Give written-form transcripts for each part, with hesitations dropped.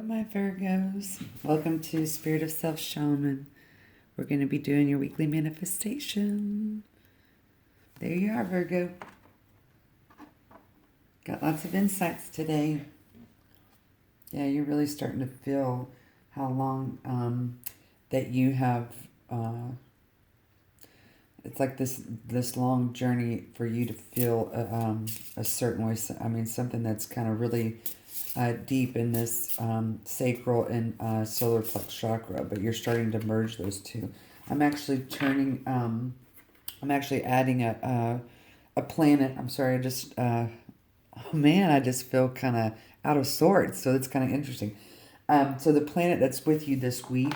my Virgos. Welcome to Spirit of Self Shaman. We're going to be doing your weekly manifestation. There you are, Virgo. Got lots of insights today. Yeah, you're really starting to feel how long that you have. It's like this long journey for you to feel a certain way. I mean, something that's kind of really deep in this sacral and solar plex chakra, but you're starting to merge those two. I'm actually turning. I'm actually adding a planet. I'm sorry. I just. Oh man, I just feel kind of out of sorts. So it's kind of interesting. So the planet that's with you this week,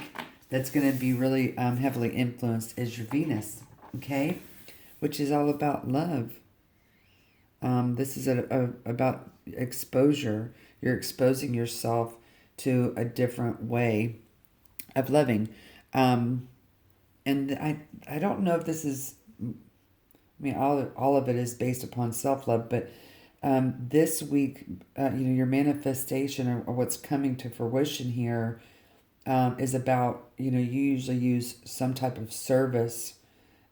that's going to be really heavily influenced, is your Venus. Okay, which is all about love. This is about exposure. You're exposing yourself to a different way of loving. And I don't know if this is, I mean, all of it is based upon self-love, but this week, your manifestation or what's coming to fruition here is about, you usually use some type of service,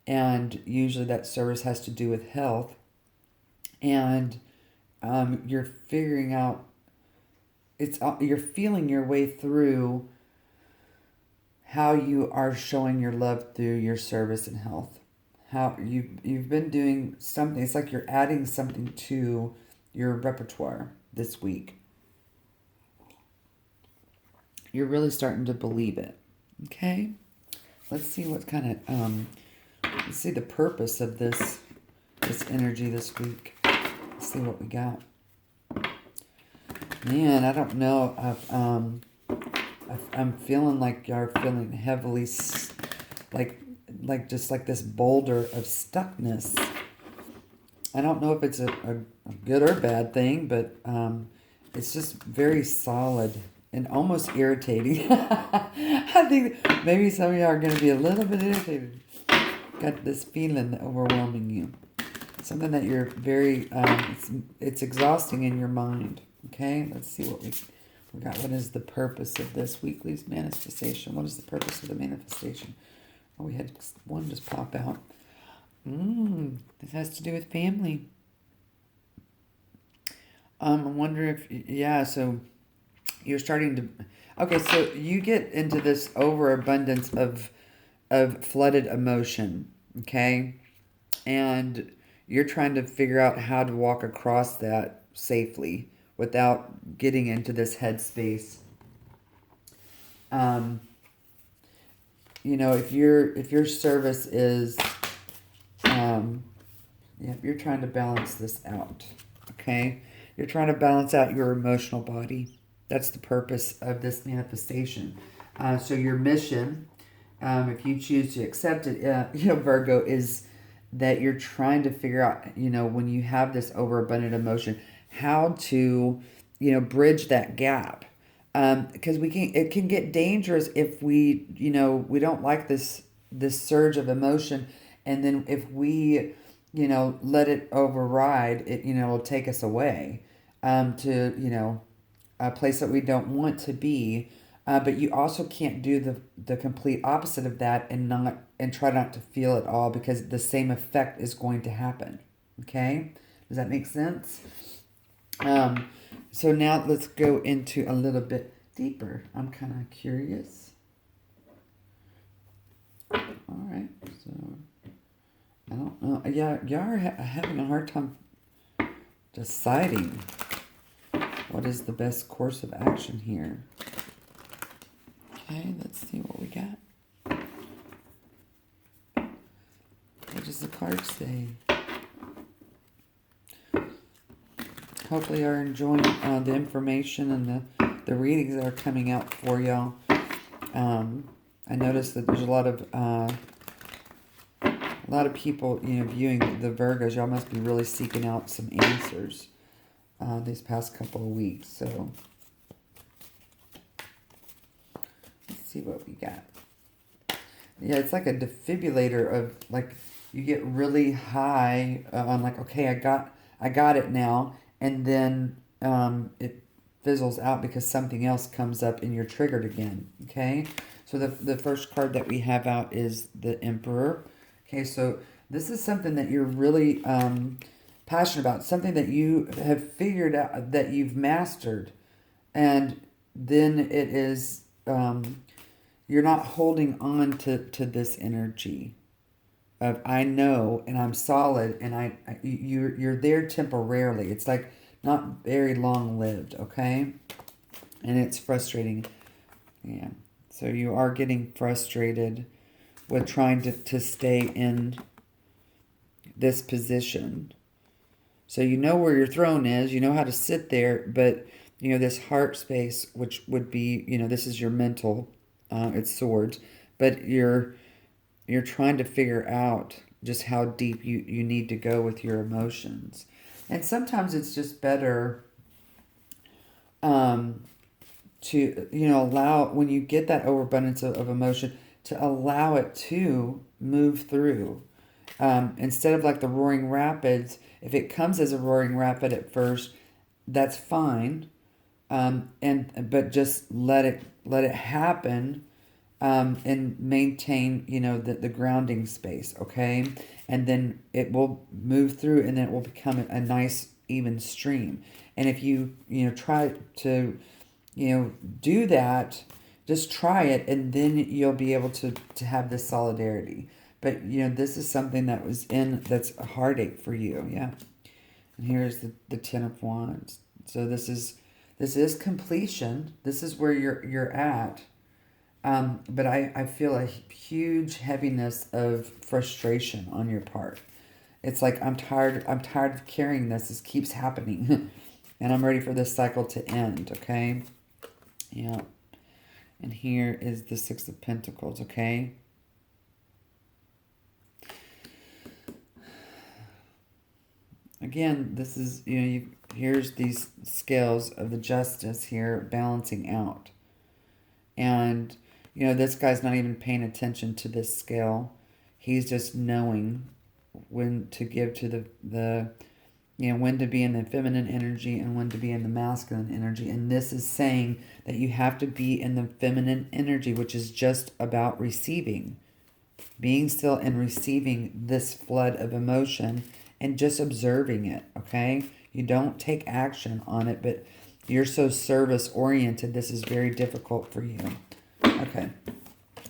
and usually that service has to do with health. And you're figuring out, you're feeling your way through how you are showing your love through your service and health. How you've been doing something. It's like you're adding something to your repertoire this week. You're really starting to believe it. Okay? Let's see what kind of let's see the purpose of this energy this week. Let's see what we got. Man, I don't know. I'm feeling like you're feeling heavily, like just like this boulder of stuckness. I don't know if it's a good or bad thing, but it's just very solid and almost irritating. I think maybe some of you are going to be a little bit irritated. Got this feeling overwhelming you. Something that you're very, it's exhausting in your mind. Okay, let's see what we got. What is the purpose of this weekly's manifestation? What is the purpose of the manifestation? Oh, we had one just pop out. This has to do with family. I wonder if, so you're starting to, okay, so you get into this overabundance of flooded emotion, okay? And you're trying to figure out how to walk across that safely without getting into this headspace. If your service is, you're trying to balance this out, okay? You're trying to balance out your emotional body. That's the purpose of this manifestation. So your mission, if you choose to accept it, Virgo, is that you're trying to figure out, when you have this overabundant emotion, how to, bridge that gap. Because it can get dangerous if we don't like this surge of emotion, and then if we, let it override it, it'll take us away, to, a place that we don't want to be. But you also can't do the complete opposite of that and try not to feel it all, because the same effect is going to happen. Okay? Does that make sense? So now let's go into a little bit deeper. I'm kind of curious. All right. So I don't know. Yeah, y'all are having a hard time deciding what is the best course of action here. Okay, let's see what we got. What does the card say? Hopefully you're enjoying the information and the readings that are coming out for y'all. I noticed that there's a lot of people, viewing the Virgos. Y'all must be really seeking out some answers these past couple of weeks. So let's see what we got. Yeah, it's like a defibrillator of, like, you get really high on, like, okay, I got it now, and then fizzles out because something else comes up and you're triggered again. Okay, so the first card that we have out is the Emperor. Okay, so this is something that you're really passionate about, something that you have figured out, that you've mastered, and then it is you're not holding on to this energy of I know and I'm solid and you're there temporarily. It's like not very long lived, okay? And it's frustrating. Yeah. So you are getting frustrated with trying to stay in this position. So you know where your throne is, you know how to sit there, but you know this heart space, which would be, you know, this is your mental, it's swords, but you're trying to figure out just how deep you need to go with your emotions. And sometimes it's just better to, you know, allow, when you get that overabundance of emotion, to allow it to move through. Instead of like the roaring rapids, if it comes as a roaring rapid at first, that's fine. But just let it happen, and maintain, you know, the grounding space, okay? And then it will move through, and then it will become a nice even stream. And if you know, try to, you know, do that, just try it, and then you'll be able to have this solidarity. But you know, this is something that was that's a heartache for you, yeah. And here's the Ten of Wands. So this is completion. This is where you're at. But I feel a huge heaviness of frustration on your part. It's like I'm tired of carrying this. This keeps happening. And I'm ready for this cycle to end, okay? Yeah. And here is the Six of Pentacles, okay? Again, this is, you know, here's these scales of the Justice here balancing out. And, you know, this guy's not even paying attention to this scale. He's just knowing when to give to the you know, when to be in the feminine energy and when to be in the masculine energy. And this is saying that you have to be in the feminine energy, which is just about receiving. Being still and receiving this flood of emotion and just observing it, okay? You don't take action on it, but you're so service-oriented, this is very difficult for you. Okay.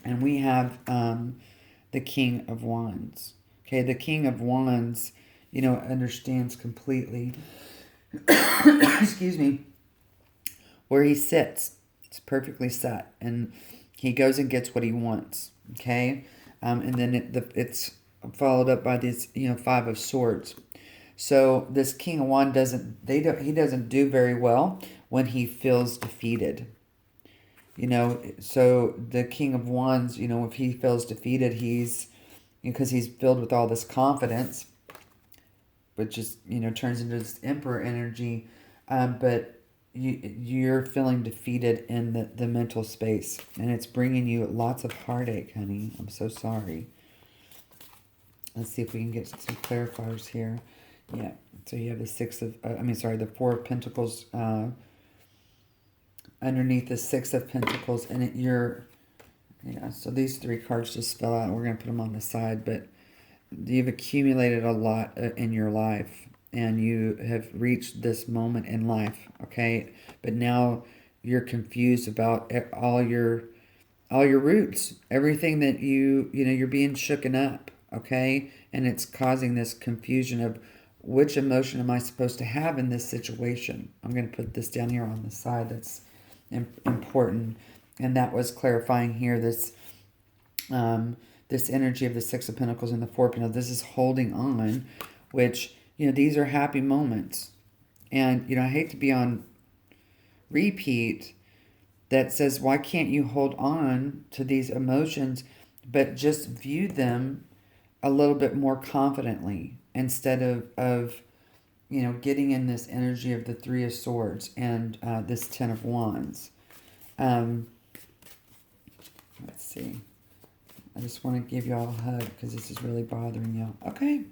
And we have the King of Wands. Okay, the King of Wands, you know, understands completely, excuse me, where he sits. It's perfectly set. And he goes and gets what he wants, okay? And then it's followed up by this, you know, Five of Swords. So this King of Wands he doesn't do very well when he feels defeated. You know, so the King of Wands, you know, if he feels defeated, because he's filled with all this confidence, which is, you know, turns into this Emperor energy, but you're feeling defeated in the mental space, and it's bringing you lots of heartache, honey. I'm so sorry. Let's see if we can get some clarifiers here. Yeah, so you have the Four of Pentacles underneath the Six of Pentacles, and so these three cards just fell out. We're going to put them on the side, but you've accumulated a lot in your life, and you have reached this moment in life, okay? But now you're confused about all your roots, everything that you're being shooken up, okay? And it's causing this confusion of which emotion am I supposed to have in this situation. I'm going to put this down here on the side. That's important. And that was clarifying here this energy of the Six of Pentacles and the Four of Pentacles. This is holding on, which, you know, these are happy moments. And, you know, I hate to be on repeat that says, why can't you hold on to these emotions, but just view them a little bit more confidently instead of you know, getting in this energy of the Three of Swords and this Ten of Wands. Let's see. I just want to give y'all a hug because this is really bothering y'all. Okay.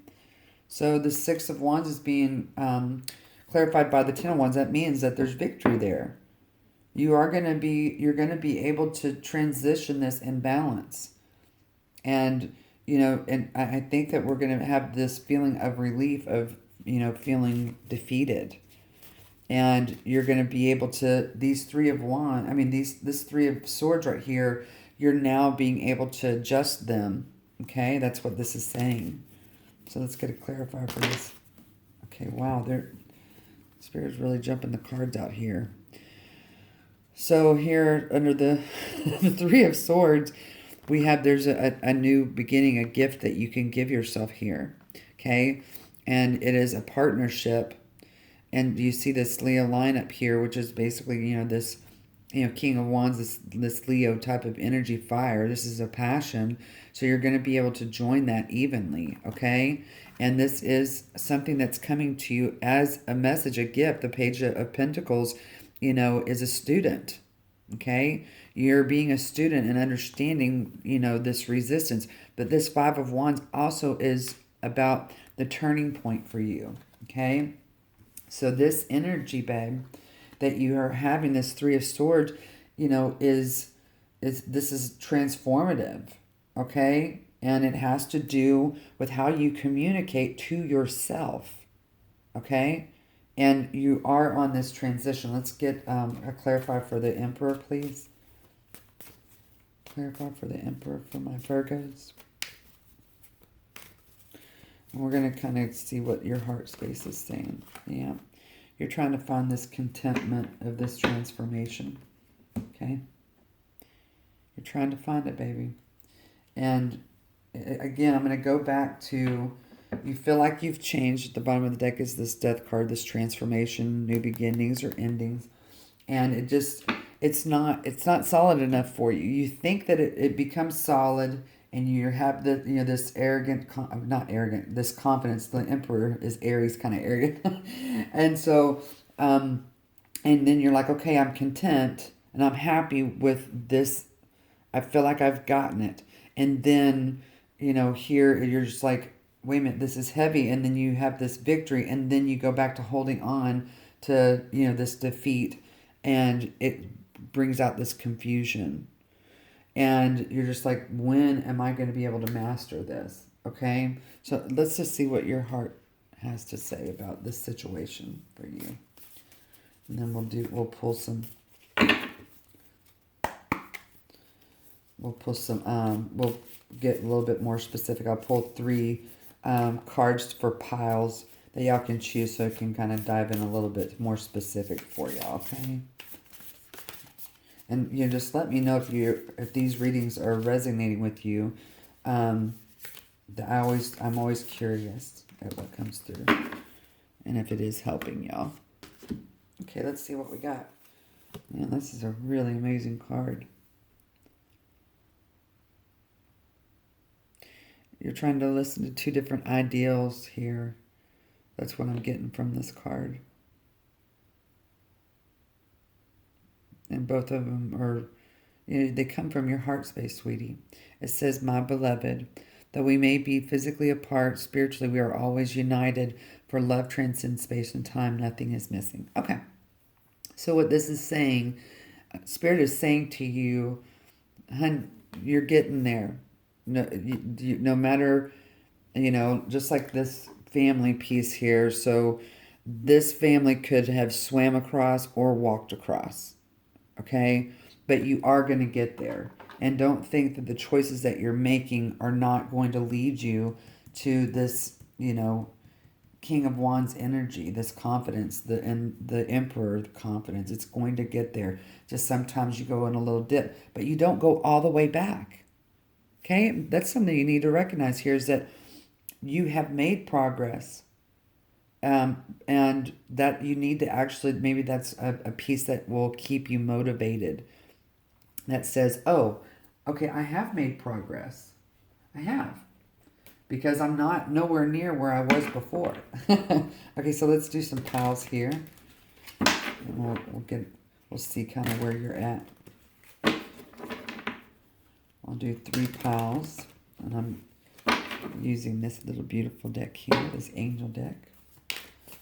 So the Six of Wands is being clarified by the Ten of Wands, that means that there's victory there. You're going to be able to transition this in balance. And, and I think that we're going to have this feeling of relief of, feeling defeated. And you're going to be able to, these Three of Wands, this Three of Swords right here, you're now being able to adjust them. Okay, that's what this is saying. So let's get a clarifier for this. Okay, wow, Spirit's really jumping the cards out here. So here, under the, the Three of Swords, we have, there's a new beginning, a gift that you can give yourself here. Okay, and it is a partnership. And you see this Leo line up here, which is basically, this, King of Wands, this Leo type of energy, fire. This is a passion. So you're going to be able to join that evenly, okay? And this is something that's coming to you as a message, a gift. The Page of Pentacles, is a student, okay? You're being a student and understanding, this resistance. But this Five of Wands also is about the turning point for you, okay? So this energy, babe, that you are having, this Three of Swords, is this is transformative, okay? And it has to do with how you communicate to yourself, okay? And you are on this transition. Let's get a clarifier for the Emperor, please. Clarify for the Emperor for my Virgos. And we're going to kind of see what your heart space is saying. Yeah. You're trying to find this contentment of this transformation. Okay. You're trying to find it, baby. And again, I'm going to go back to, you feel like you've changed. At the bottom of the deck is this Death card, this transformation, new beginnings or endings. And it's not solid enough for you. You think that it becomes solid, and you have the, this this confidence. The Emperor is Aries, kind of arrogant. And so, and then you're like, okay, I'm content and I'm happy with this. I feel like I've gotten it. And then, here you're just like, wait a minute, this is heavy. And then you have this victory, and then you go back to holding on to, this defeat, and it brings out this confusion. And you're just like, when am I going to be able to master this? Okay? So let's just see what your heart has to say about this situation for you. And then we'll pull some, we'll get a little bit more specific. I'll pull 3 cards for piles that y'all can choose, so it can kind of dive in a little bit more specific for y'all, okay? And just let me know if these readings are resonating with you. I'm always curious at what comes through, and if it is helping y'all. Okay, let's see what we got. Man, this is a really amazing card. You're trying to listen to 2 different ideals here. That's what I'm getting from this card. And both of them are, they come from your heart space, sweetie. It says, my beloved, though we may be physically apart, spiritually we are always united, for love transcends space and time. Nothing is missing. Okay. So what this is saying, Spirit is saying to you, hun, you're getting there. No matter, just like this family piece here. So this family could have swam across or walked across. Okay, but you are going to get there. And don't think that the choices that you're making are not going to lead you to this, King of Wands energy, this confidence, and the Emperor confidence. It's going to get there. Just sometimes you go in a little dip, but you don't go all the way back. Okay, that's something you need to recognize here, is that you have made progress. And that you need to actually, maybe that's a piece that will keep you motivated. That says, oh, okay, I have made progress. I have. Because I'm not nowhere near where I was before. Okay, so let's do some piles here. And we'll see kind of where you're at. I'll do 3 piles. And I'm using this little beautiful deck here, this angel deck.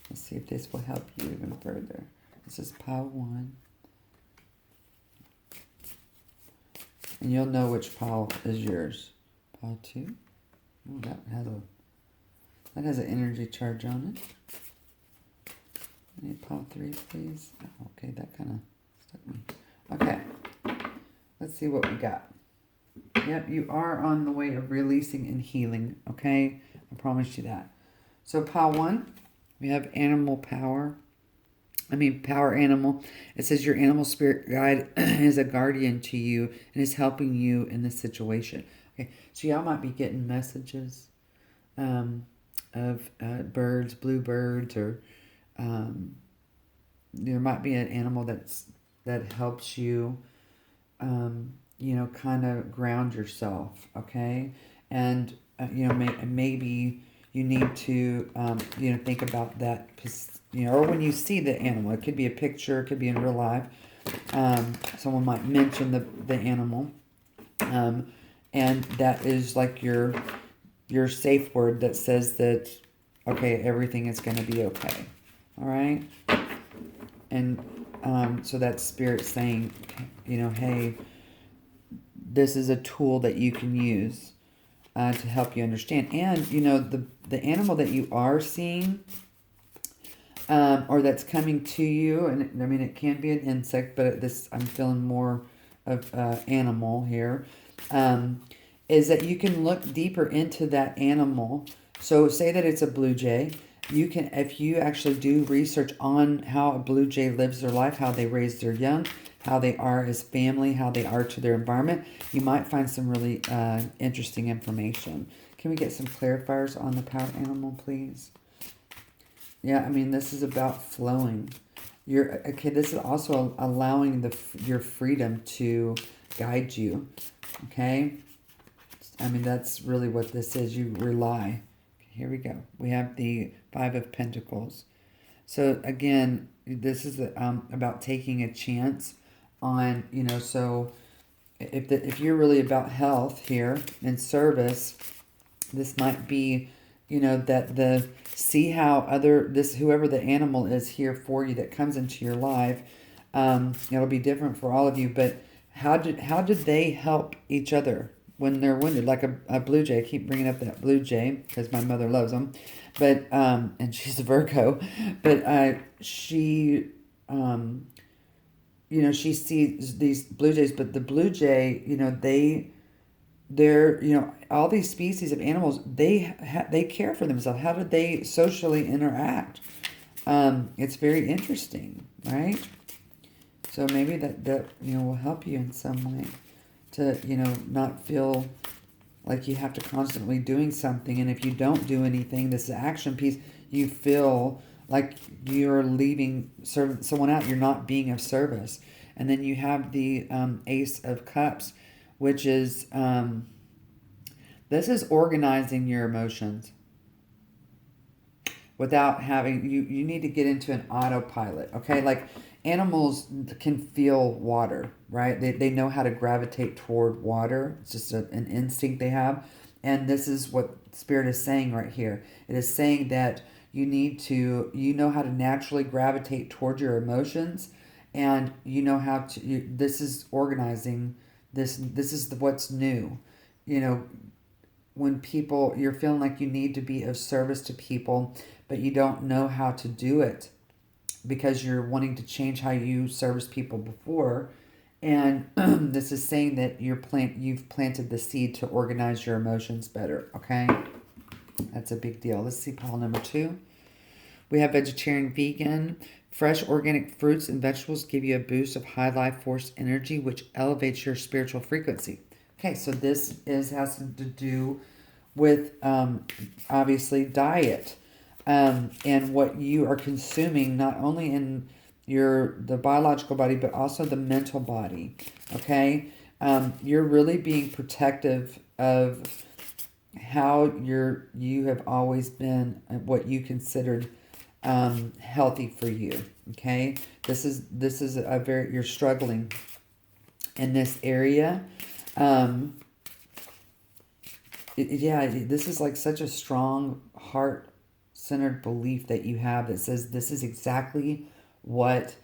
Let's see if this will help you even further. This is pile 1. And you'll know which pile is yours. Pile 2. Oh, that has an energy charge on it. I need pile 3, please. Oh, okay, that kind of stuck me. Okay. Let's see what we got. Yep, you are on the way of releasing and healing. Okay? I promise you that. So pile 1, we have animal power. Power animal. It says your animal spirit guide is a guardian to you and is helping you in this situation. Okay, so y'all might be getting messages of birds, bluebirds, or there might be an animal that helps you, kind of ground yourself. Okay, and maybe you need to think about that. Or when you see the animal, it could be a picture, it could be in real life. Someone might mention the animal, and that is like your safe word that says that, okay, everything is going to be okay. All right, and so that spirit saying, hey, this is a tool that you can use to help you understand. And the animal that you are seeing, or that's coming to you, and it can be an insect, but I'm feeling more of animal here, is that you can look deeper into that animal. So say that it's a blue jay. You can, if you actually do research on how a blue jay lives their life, how they raise their young, how they are as family, how they are to their environment, you might find some really interesting information. Can we get some clarifiers on the power animal, please? Yeah, this is about flowing. This is also allowing your freedom to guide you. Okay? That's really what this is. You rely. Here we go. We have the 5 of Pentacles. So again, this is about taking a chance on, so if you're really about health here and service, this might be, that see how whoever the animal is here for you that comes into your life, it'll be different for all of you, but how did they help each other when they're wounded? Like a blue jay. I keep bringing up that blue jay because my mother loves them, but and she's a Virgo, but she she sees these blue jays, but the blue jay, they're all these species of animals, they care for themselves. How did they socially interact? It's very interesting, right? So maybe that will help you in some way to not feel like you have to constantly doing something, and if you don't do anything, this action piece, you feel like you're leaving someone out, you're not being of service. And then you have the Ace of Cups, which is this is organizing your emotions without having you need to get into an autopilot. Okay, like animals can feel water, right? They know how to gravitate toward water. It's just an instinct they have. And this is what Spirit is saying right here. It is saying that you know how to naturally gravitate toward your emotions, and you know how to, this is organizing, this is what's new. When you're feeling like you need to be of service to people, but you don't know how to do it because you're wanting to change how you service people before. And this is saying that you've planted the seed to organize your emotions better, okay? That's a big deal. Let's see pile number 2. We have vegetarian, vegan. Fresh organic fruits and vegetables give you a boost of high life force energy, which elevates your spiritual frequency. Okay, so this has to do with obviously diet, and what you are consuming, not only in the biological body, but also the mental body. Okay, you're really being protective of how you have always been, what you considered healthy for you. Okay, this is you're struggling in this area. This is like such a strong heart self-centered belief that you have that says this is exactly what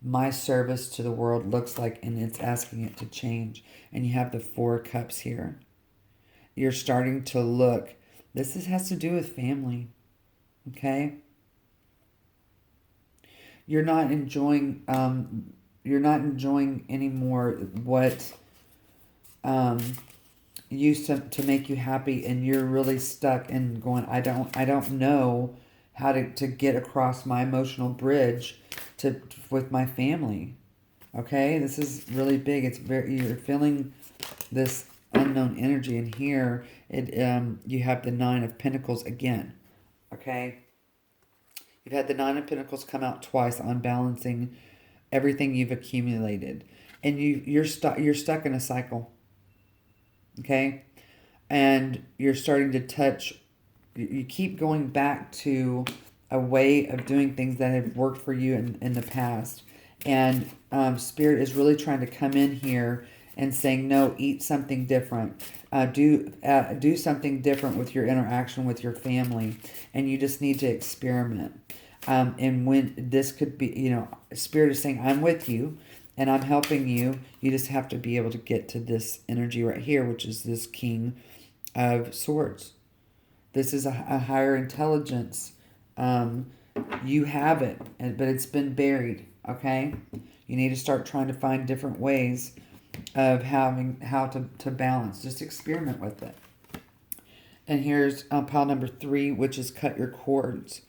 my service to the world looks like, and it's asking it to change. And you have the Four of Cups here. You're starting to look. Has to do with family. Okay? You're not enjoying anymore what used to make you happy, and you're really stuck and going, I don't know how to get across my emotional bridge with my family. Okay? This is really big. You're feeling this unknown energy, and here you have the Nine of Pentacles again. Okay? You've had the Nine of Pentacles come out twice on balancing everything you've accumulated. And you're stuck in a cycle. Okay? And you're starting to touch, you keep going back to a way of doing things that have worked for you in the past. And Spirit is really trying to come in here and saying, no, eat something different. Do something different with your interaction with your family. And you just need to experiment. And when this could be, Spirit is saying, I'm with you and I'm helping you. You just have to be able to get to this energy right here, which is this King of Swords. This is a higher intelligence. You have it, but it's been buried, okay? You need to start trying to find different ways of how to balance. Just experiment with it. And here's pile number 3, which is cut your cords.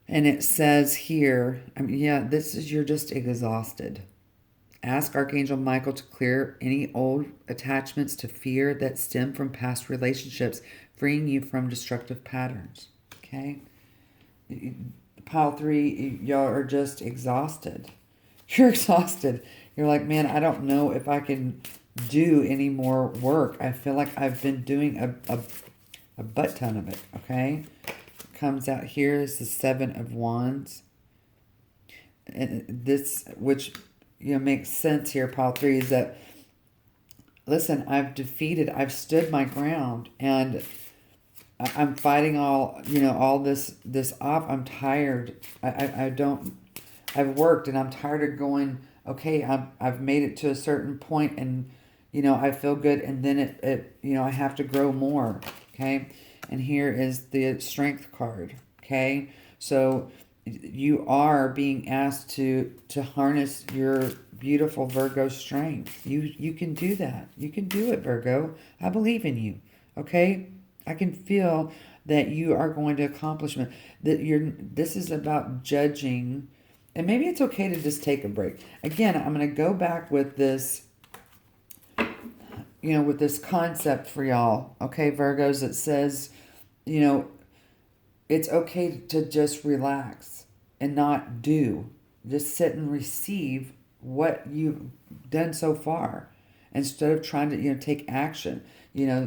And it says here, you're just exhausted. Ask Archangel Michael to clear any old attachments to fear that stem from past relationships, freeing you from destructive patterns. Okay? Pile 3, y'all are just exhausted. You're exhausted. You're like, man, I don't know if I can do any more work. I feel like I've been doing a butt ton of it. Okay? Comes out here is the Seven of Wands. And this, which makes sense here, pile 3, is that, listen, I've stood my ground, and I'm fighting all this off. I'm tired. I've worked, and I'm tired of going, okay, I've made it to a certain point, and I feel good, and then I have to grow more. Okay? And here is the Strength card. Okay? So you are being asked to harness your beautiful Virgo strength. You can do that. You can do it, Virgo. I believe in you. Okay? I can feel that you are going to accomplish it. This is about judging, and maybe it's okay to just take a break. Again, I'm going to go back with this, with this concept for y'all. Okay, Virgos, it says, it's okay to just relax and not do. Just sit and receive what you've done so far instead of trying to, take action.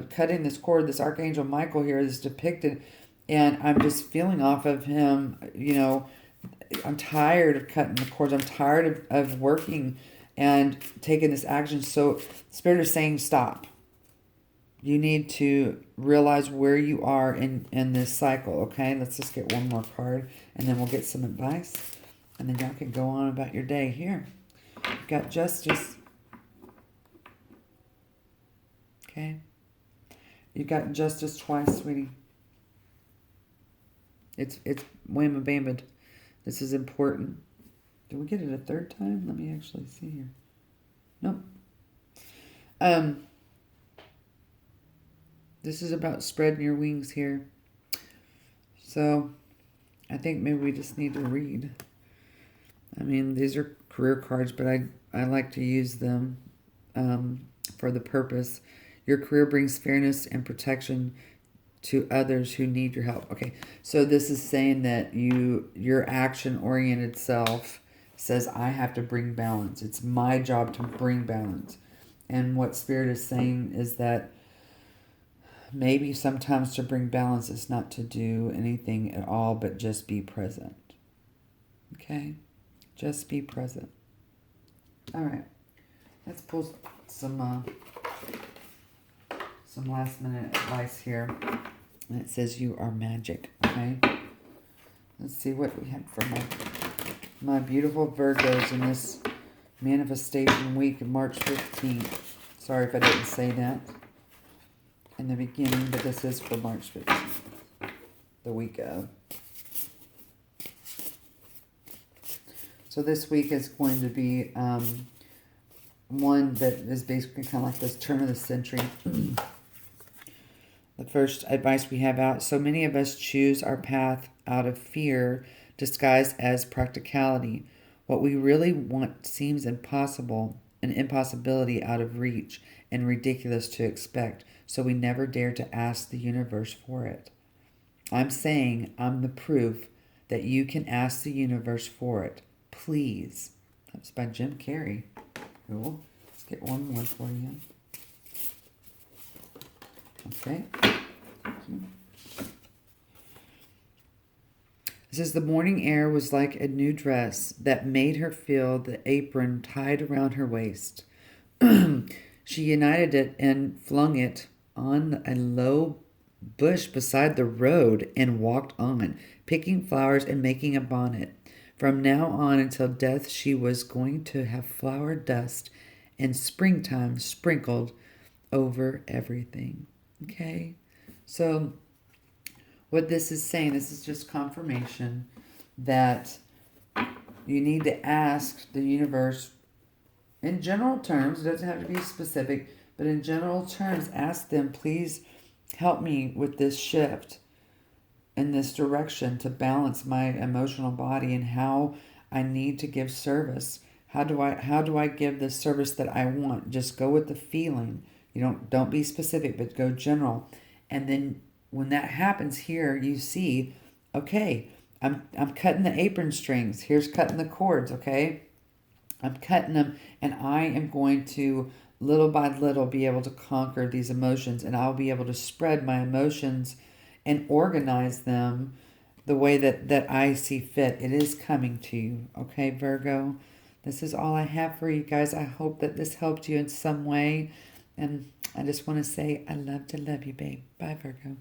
Cutting this cord, this Archangel Michael here is depicted, and I'm just feeling off of him, I'm tired of cutting the cords. I'm tired of working and taking this action. So Spirit is saying stop. You need to realize where you are in this cycle, okay? Let's just get one more card, and then we'll get some advice, and then y'all can go on about your day. Here, you've got Justice. Okay? You've got Justice twice, sweetie. It's whamma bammed. This is important. Did we get it a third time? Let me actually see here. Nope. This is about spreading your wings here. So, I think maybe we just need to read. I mean, these are career cards, but I like to use them for the purpose. Your career brings fairness and protection to others who need your help. Okay, so this is saying that your action-oriented self says, I have to bring balance. It's my job to bring balance. And what Spirit is saying is that maybe sometimes to bring balance is not to do anything at all, but just be present. Okay? Just be present. All right. Let's pull some last minute advice here. And it says you are magic. Okay? Let's see what we have for my beautiful Virgos in this manifestation week of March 15th. Sorry if I didn't say that in the beginning, but this is for March 15th, the week of. So this week is going to be one that is basically kind of like this turn of the century. The first advice we have out: so many of us choose our path out of fear disguised as practicality. What we really want seems impossible, an impossibility out of reach and ridiculous to expect, so we never dare to ask the universe for it. I'm saying I'm the proof that you can ask the universe for it. Please. That's by Jim Carrey. Cool. Let's get one more for you. Okay. Thank you. It says the morning air was like a new dress that made her feel the apron tied around her waist. She united it and flung it on a low bush beside the road and walked on, picking flowers and making a bonnet. From now on until death, she was going to have flower dust and springtime sprinkled over everything. Okay? So what this is saying, this is just confirmation that you need to ask the universe in general terms. It doesn't have to be specific, but in general terms, ask them, please help me with this shift in this direction to balance my emotional body and how I need to give service. How do I give the service that I want? Just go with the feeling. You don't be specific, but go general. And then when that happens here, you see, okay, I'm cutting the apron strings. Here's cutting the cords, okay? I'm cutting them, and I am going to little by little be able to conquer these emotions, and I'll be able to spread my emotions and organize them the way that I see fit. It is coming to you, okay, Virgo? This is all I have for you guys. I hope that this helped you in some way, and I just want to say I love you, babe. Bye, Virgo.